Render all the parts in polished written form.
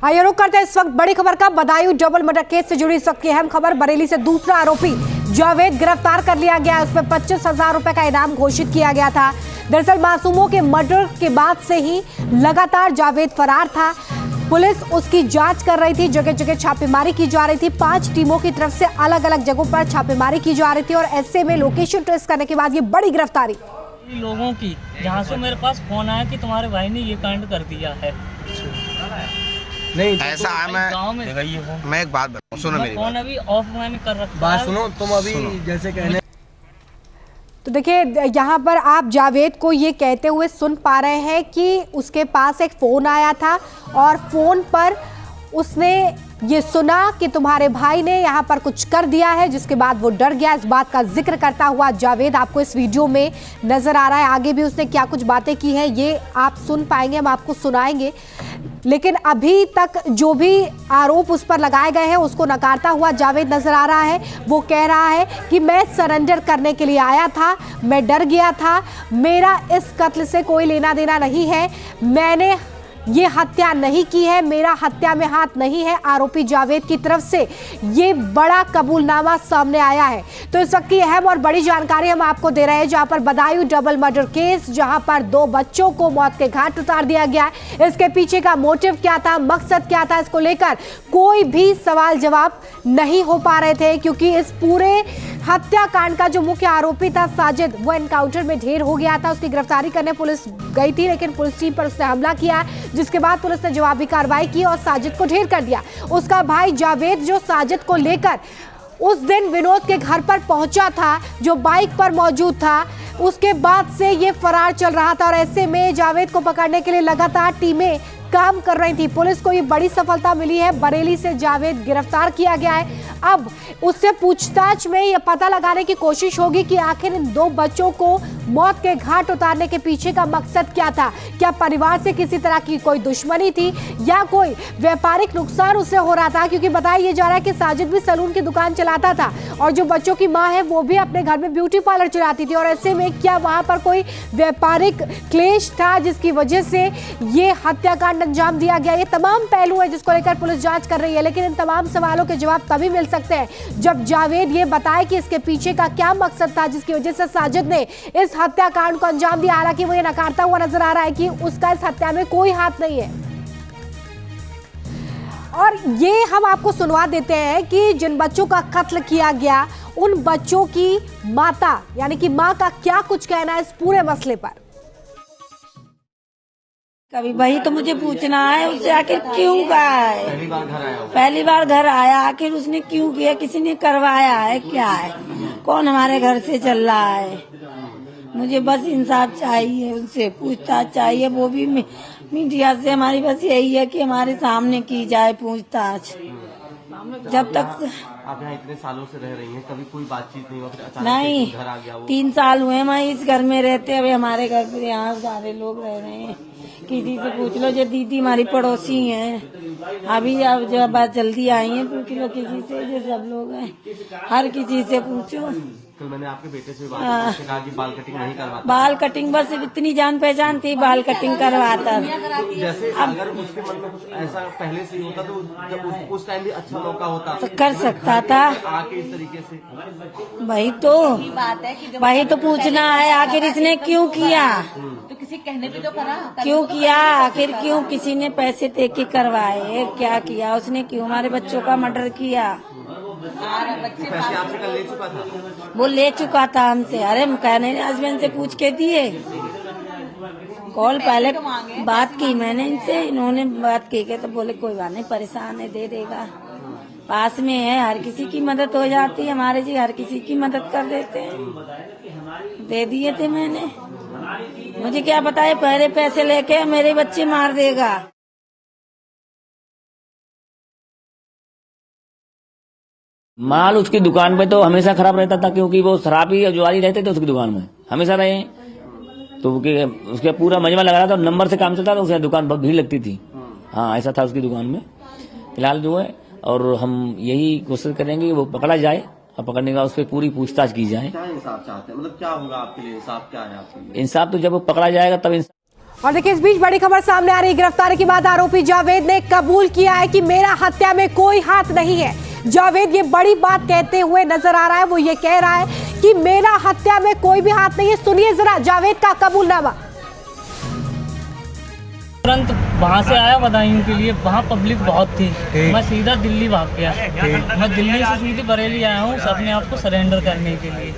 आइए रुक करते हैं इस वक्त बड़ी खबर का। बदायूं डबल मर्डर केस से जुड़ी इस वक्त की अहम खबर। बरेली से दूसरा आरोपी जावेद गिरफ्तार कर लिया गया। उस पर 25,000 रुपए का इनाम घोषित किया गया था। दरअसल मासूमों के मर्डर के बाद से ही लगातार जावेद फरार था। पुलिस उसकी जांच कर रही थी, जगह जगह छापेमारी की जा रही थी। 5 टीमों की तरफ से अलग अलग जगहों पर छापेमारी की जा रही थी और ऐसे में लोकेशन ट्रेस करने के बाद ये बड़ी गिरफ्तारी लोगों की, जहाँ से मेरे पास फोन आया कि तुम्हारे भाई ने ये कांड कर दिया है। नहीं ऐसा है। मैं एक बात बताऊं, सुनो मेरी फोन बात। अभी ऑफ मैंने कर रखा बात है। सुनो, तुम अभी जैसे कहने तो देखिए यहाँ पर आप जावेद को ये कहते हुए सुन पा रहे हैं कि उसके पास एक फ़ोन आया था और फ़ोन पर उसने ये सुना कि तुम्हारे भाई ने यहाँ पर कुछ कर दिया है, जिसके बाद वो डर गया। इस बात का जिक्र करता हुआ जावेद आपको इस वीडियो में नज़र आ रहा है। आगे भी उसने क्या कुछ बातें की हैं ये आप सुन पाएंगे, हम आपको सुनाएंगे। लेकिन अभी तक जो भी आरोप उस पर लगाए गए हैं उसको नकारता हुआ जावेद नजर आ रहा है। वो कह रहा है कि मैं सरेंडर करने के लिए आया था, मैं डर गया था, मेरा इस कत्ल से कोई लेना देना नहीं है, मैंने ये हत्या नहीं की है, मेरा हत्या में हाथ नहीं है। आरोपी जावेद की तरफ से ये बड़ा कबूलनामा सामने आया है। तो इस वक्त की अहम और बड़ी जानकारी हम आपको दे रहे हैं, जहां पर बदायूं डबल मर्डर केस, जहां पर 2 बच्चों को मौत के घाट उतार दिया गया। इसके पीछे का मोटिव क्या था, मकसद क्या था, इसको लेकर कोई भी सवाल जवाब नहीं हो पा रहे थे, क्योंकि इस पूरे हत्याकांड का जो मुख्य आरोपी था साजिद, वो एनकाउंटर में ढेर हो गया था। उसकी गिरफ्तारी करने पुलिस गई थी, लेकिन पुलिस टीम पर उसने हमला किया, जिसके बाद पुलिस ने जवाबी कार्रवाई की और साजिद को ढेर कर दिया। उसका भाई जावेद जो साजिद को लेकर उस दिन विनोद के घर पर पहुंचा था, जो बाइक पर मौजूद था, उसके बाद से ये फरार चल रहा था और ऐसे में जावेद को पकड़ने के लिए लगातार टीमें काम कर रही थी। पुलिस को ये बड़ी सफलता मिली है। बरेली से जावेद गिरफ्तार किया गया है। अब उससे पूछताछ में यह पता लगाने की कोशिश होगी कि आखिर इन 2 बच्चों को मौत के घाट उतारने के पीछे का मकसद क्या था। क्या परिवार से किसी तरह की कोई दुश्मनी थी या कोई व्यापारिक नुकसान उससे हो रहा था, क्योंकि बताया ये जा रहा है कि साजिद भी सैलून की दुकान चलाता था और जो बच्चों की माँ है वो भी अपने घर में ब्यूटी पार्लर चलाती थी। और ऐसे में क्या वहां पर कोई व्यापारिक क्लेश था जिसकी वजह से ये हत्याकांड अंजाम दिया गया। ये तमाम पहलू है जिसको लेकर पुलिस जांच कर रही है, लेकिन इन तमाम सवालों के जवाब तभी मिल सकते हैं जब जावेद ये बताए कि इसके पीछे का क्या मकसद था जिसकी वजह से साजिद ने इस हत्याकांड को अंजाम दिया। हालांकि वो ये नकारता हुआ नजर आ रहा है कि उसका इस हत्या में कोई हाथ नहीं है। और ये हम आपको सुनवा देते हैं कि जिन बच्चों का कत्ल किया गया उन बच्चों की माता यानी कि मां का क्या कुछ कहना है इस पूरे मसले पर। कभी वही तो मुझे पूछना है उससे, आखिर क्यों गया है। पहली बार घर आया, आखिर उसने क्यों किया, किसी ने करवाया है, क्या है, कौन हमारे घर से चल रहा है। मुझे बस इंसाफ चाहिए, उनसे पूछताछ चाहिए, वो भी मीडिया से। हमारी बस यही है कि हमारे सामने की जाए पूछताछ। जब तक आप यहाँ इतने सालों से रह रही हैं, कभी कोई बातचीत नहीं हुआ, फिर अचानक नहीं, घर आ गया वो। 3 साल हुए मैं इस घर में रहते। अभी हमारे घर पे यहाँ सारे लोग रह रहे हैं। किसी से पूछ लो, जो दीदी हमारी पड़ोसी हैं, अभी अब जब बात जल्दी आई है, पूछ लो किसी से, जो सब लोग हैं, हर किसी से पूछो। कल मैंने आपके बेटे से बात की, उसने कहा कि बाल कटिंग नहीं करवाता। बाल कटिंग बस इतनी जान पहचान थी, बाल कटिंग करवाता। तो जैसे अगर उसके मन में कुछ ऐसा पहले से ही होता तो जब उस टाइम भी अच्छा मौका होता तो कर सकता था। आके इस तरीके से वही तो पूछना है, आखिर इसने क्यों किया, तो किसी कहने पे तो करा, क्यों किया, आखिर क्यों, किसी ने पैसे दे के करवाए, क्या किया उसने, क्यों हमारे बच्चों का मर्डर किया। पैसे आपसे कल ले चुका था, वो ले चुका था हमसे। अरे कहने हस्बैंड से पूछ के दिए, कॉल पहले बात की मैंने इनसे, इन्होंने बात की के तो बोले कोई बात नहीं, परेशान है, दे देगा, पास में है, हर किसी की मदद हो जाती है, हमारे जी हर किसी की मदद कर देते हैं। दे दिए थे मैंने, मुझे क्या पता है पहले पैसे लेके मेरे बच्चे मार देगा। माल उसकी दुकान पे तो हमेशा खराब रहता था, क्योंकि वो शराबी और जुआरी रहते थे उसकी दुकान में, हमेशा रहे। तो उसके पूरा मजमा लगा रहा था, नंबर से काम चलता था, उसकी दुकान बहुत भीड़ लगती थी। हाँ, ऐसा था उसकी दुकान में। फिलहाल जो है, और हम यही कोशिश करेंगे कि वो पकड़ा जाए और पकड़ने का उस पर पूरी पूछताछ की जाए। क्या इंसाफ चाहते हैं, मतलब क्या होगा आपके लिए, इंसाफ क्या है आपके लिए? इंसाफ तो जब वो पकड़ा जाएगा तब और देखिए इस बीच बड़ी खबर सामने आ रही। गिरफ्तारी के बाद आरोपी जावेद ने कबूल किया है कि मेरा हत्या में कोई हाथ नहीं है। जावेद ये बड़ी बात कहते हुए नजर आ रहा है। वो ये कह रहा है कि मेरा हत्या में कोई भी हाथ नहीं है। सुनिए जरा जावेद का कबूलनामा। तुरंत वहाँ से आया बदायूं के लिए, वहाँ पब्लिक बहुत थी। मैं सीधा दिल्ली भाग गया। मैं दिल्ली से सीधी बरेली आया हूँ अपने आप को सरेंडर करने के लिए।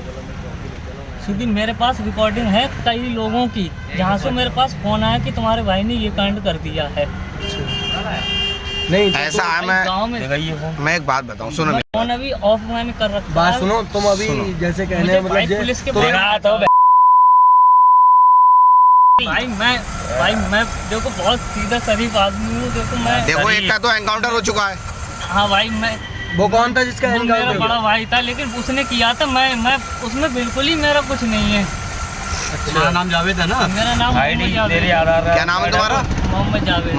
सीधी मेरे पास रिकॉर्डिंग है कई लोगों की, जहाँ से मेरे पास फोन आया कि तुम्हारे भाई ने ये कांड कर दिया है। नहीं ऐसा है। गाँव में मैं एक बात बताऊं, सुनो मेरी फोन अभी ऑफ मैंने कर रखा है। बात सुनो, तुम अभी जैसे कहने मतलब पुलिस के भाई मैं देखो बहुत सीधा शरीफ आदमी हूँ। देखो एक का तो एनकाउंटर हो चुका है। हाँ भाई, मैं वो कौन था जिसका वो मेरा बड़ा भाई था, लेकिन उसने किया था। मैं उसमें बिल्कुल ही मेरा कुछ नहीं है। तुम्हारा नाम जावेद है ना? मेरा नाम मोहम्मद जावेद। क्या नाम है तुम्हारा? मोहम्मद जावेद।